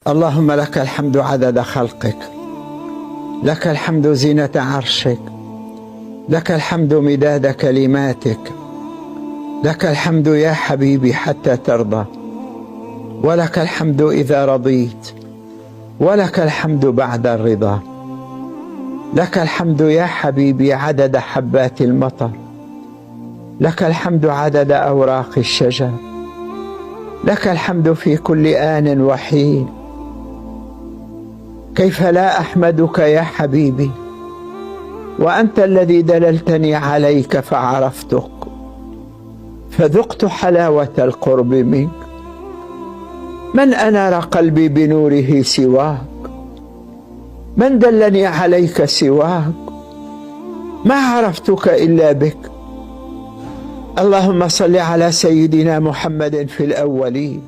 اللهم لك الحمد عدد خلقك، لك الحمد زينة عرشك، لك الحمد مداد كلماتك، لك الحمد يا حبيبي حتى ترضى، ولك الحمد إذا رضيت، ولك الحمد بعد الرضا. لك الحمد يا حبيبي عدد حبات المطر، لك الحمد عدد أوراق الشجر، لك الحمد في كل آن وحين. كيف لا أحمدك يا حبيبي وأنت الذي دللتني عليك فعرفتك، فذقت حلاوة القرب منك. من أنار قلبي بنوره سواك؟ من دلني عليك سواك؟ ما عرفتك إلا بك. اللهم صل على سيدنا محمد في الأولين